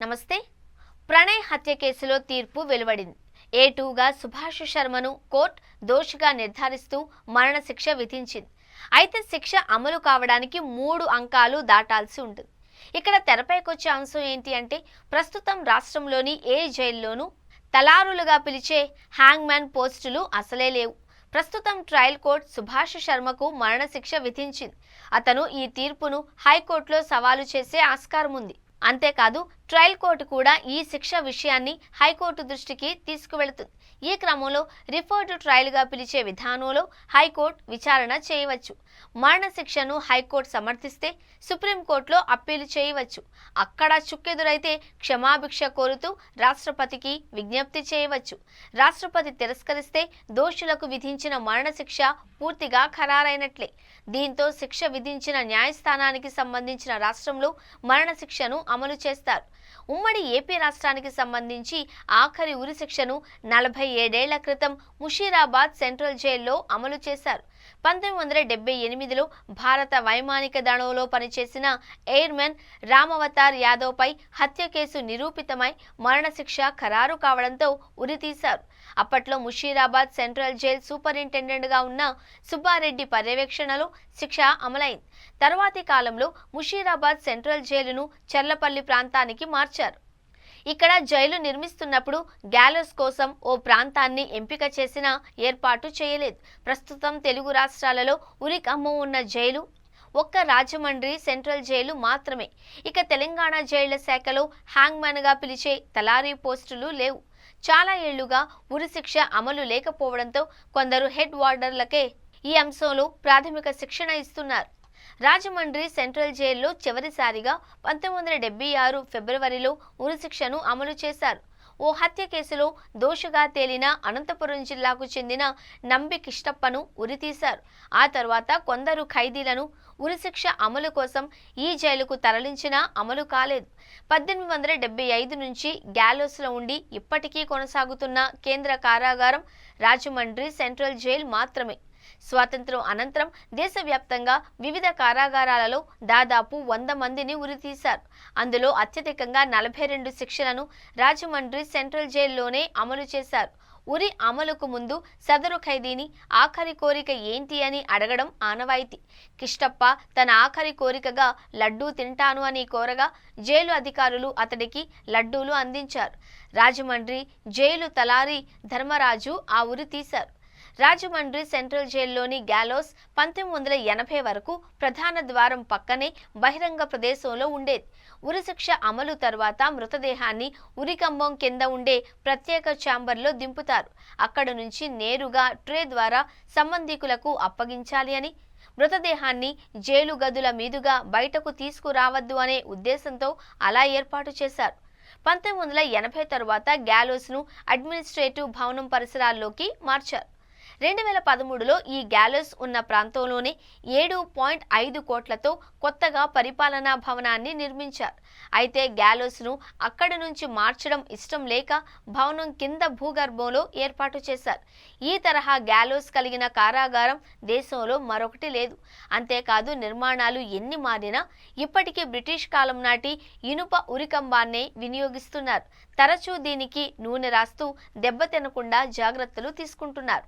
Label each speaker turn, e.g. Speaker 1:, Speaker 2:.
Speaker 1: నమస్తే. ప్రణయ్ హత్య కేసులో తీర్పు వెలువడింది. A2గా సుభాష్ శర్మను కోర్టు దోషిగా నిర్ధారిస్తూ మరణశిక్ష విధించింది. అయితే శిక్ష అమలు కావడానికి 3 అంకాలు దాటాల్సి ఉంటుంది. ఇక్కడ తెరపైకొచ్చే అంశం ఏంటి అంటే, ప్రస్తుతం రాష్ట్రంలోని ఏ జైల్లోనూ తలారులుగా పిలిచే హ్యాంగ్మ్యాన్ పోస్టులు అసలే లేవు. ప్రస్తుతం ట్రయల్ కోర్టు సుభాష్ శర్మకు మరణశిక్ష విధించింది. అతను ఈ తీర్పును హైకోర్టులో సవాలు చేసే ఆస్కారం ఉంది. అంతేకాదు, ట్రయల్ కోర్టు కూడా ఈ శిక్ష విషయాన్ని హైకోర్టు దృష్టికి తీసుకువెళుతుంది. ఈ క్రమంలో రిఫర్డ్ ట్రయల్గా పిలిచే విధానంలో హైకోర్టు విచారణ చేయవచ్చు. మరణశిక్షను హైకోర్టు సమర్థిస్తే సుప్రీంకోర్టులో అప్పీలు చేయవచ్చు. అక్కడ చుక్కెదురైతే క్షమాభిక్ష కోరుతూ రాష్ట్రపతికి విజ్ఞప్తి చేయవచ్చు. రాష్ట్రపతి తిరస్కరిస్తే దోషులకు విధించిన మరణశిక్ష పూర్తిగా ఖరారైనట్లే. దీంతో శిక్ష విధించిన న్యాయస్థానానికి సంబంధించిన రాష్ట్రంలో మరణశిక్షను అమలు చేస్తారు. ఉమ్మడి ఏపీ రాష్ట్రానికి సంబంధించి ఆఖరి ఉరిశిక్షను 47 ఏళ్ల క్రితం ముషీరాబాద్ సెంట్రల్ జైల్లో అమలు చేశారు. 1978లో భారత వైమానిక దళంలో పనిచేసిన ఎయిర్మెన్ రామవతార్ యాదవ్పై హత్య కేసు నిరూపితమై మరణశిక్ష ఖరారు కావడంతో ఉరితీశారు. అప్పట్లో ముషీరాబాద్ సెంట్రల్ జైల్ సూపరింటెండెంట్గా ఉన్న సుబ్బారెడ్డి పర్యవేక్షణలో శిక్ష అమలైంది. తర్వాతి కాలంలో ముషీరాబాద్ సెంట్రల్ జైలును చర్లపల్లి ప్రాంతానికి మార్చారు. ఇక్కడ జైలు నిర్మిస్తున్నప్పుడు గ్యాలోస్ కోసం ఓ ప్రాంతాన్ని ఎంపిక చేసినా ఏర్పాటు చేయలేదు. ప్రస్తుతం తెలుగు రాష్ట్రాలలో ఉరికమ్మం ఉన్న జైలు ఒక్క రాజమండ్రి సెంట్రల్ జైలు మాత్రమే. ఇక తెలంగాణ జైళ్ల శాఖలో హ్యాంగ్మ్యాన్గా పిలిచే తలారీ పోస్టులు లేవు. చాలా ఏళ్లుగా ఉరిశిక్ష అమలు లేకపోవడంతో కొందరు హెడ్ వార్డర్లకే ఈ అంశంలో ప్రాథమిక శిక్షణ ఇస్తున్నారు. రాజమండ్రి సెంట్రల్ జైల్లో చివరిసారిగా 1976 ఫిబ్రవరిలో ఉరిశిక్షను అమలు చేశారు. ఓ హత్య కేసులో దోషిగా తేలిన అనంతపురం జిల్లాకు చెందిన నంబి కిష్టప్పను ఉరితీశారు. ఆ తర్వాత కొందరు ఖైదీలను ఉరిశిక్ష అమలు కోసం ఈ జైలుకు తరలించినా అమలు కాలేదు. 1875 నుంచి గ్యాలోస్లో ఉండి ఇప్పటికీ కొనసాగుతున్న కేంద్ర కారాగారం రాజమండ్రి సెంట్రల్ జైల్ మాత్రమే. స్వాతంత్ర్యం అనంతరం దేశవ్యాప్తంగా వివిధ కారాగారాలలో దాదాపు 100 మందిని ఉరితీశారు. అందులో అత్యధికంగా 42 శిక్షలను రాజమండ్రి సెంట్రల్ జైల్లోనే అమలు చేశారు. ఉరి అమలుకు ముందు సదరు ఖైదీని ఆఖరి కోరిక ఏంటి అని అడగడం ఆనవాయితీ. కిష్టప్ప తన ఆఖరి కోరికగా లడ్డూ తింటాను అని కోరగా జైలు అధికారులు అతడికి లడ్డూలు అందించారు. రాజమండ్రి జైలు తలారి ధర్మరాజు ఆ ఉరి తీశారు. రాజమండ్రి సెంట్రల్ జైల్లోని గ్యాలోస్ 1980 వరకు ప్రధాన ద్వారం పక్కనే బహిరంగ ప్రదేశంలో ఉండేది. ఉరిశిక్ష అమలు తర్వాత మృతదేహాన్ని ఉరికంబం కింద ఉండే ప్రత్యేక ఛాంబర్లో దింపుతారు. అక్కడి నుంచి నేరుగా ట్రే ద్వారా సంబంధికులకు అప్పగించాలి అని, మృతదేహాన్ని జైలు గదుల మీదుగా బయటకు తీసుకురావద్దు అనే ఉద్దేశంతో అలా ఏర్పాటు చేశారు. 1980 తరువాత గ్యాలోస్ను అడ్మినిస్ట్రేటివ్ భవనం పరిసరాల్లోకి మార్చారు. 2013లో ఈ గ్యాలోస్ ఉన్న ప్రాంతంలోనే 7.5 కోట్లతో కొత్తగా పరిపాలనా భవనాన్ని నిర్మించారు. అయితే గ్యాలోస్ను అక్కడి నుంచి మార్చడం ఇష్టం లేక భవనం కింద భూగర్భంలో ఏర్పాటు చేశారు. ఈ తరహా గ్యాలోస్ కలిగిన కారాగారం దేశంలో మరొకటి లేదు. అంతేకాదు, నిర్మాణాలు ఎన్ని మారినా ఇప్పటికీ బ్రిటిష్ కాలం నాటి ఇనుప ఉరికంబాన్నే వినియోగిస్తున్నారు. తరచూ దీనికి నూనె రాస్తూ దెబ్బతినకుండా జాగ్రత్తలు తీసుకుంటున్నారు.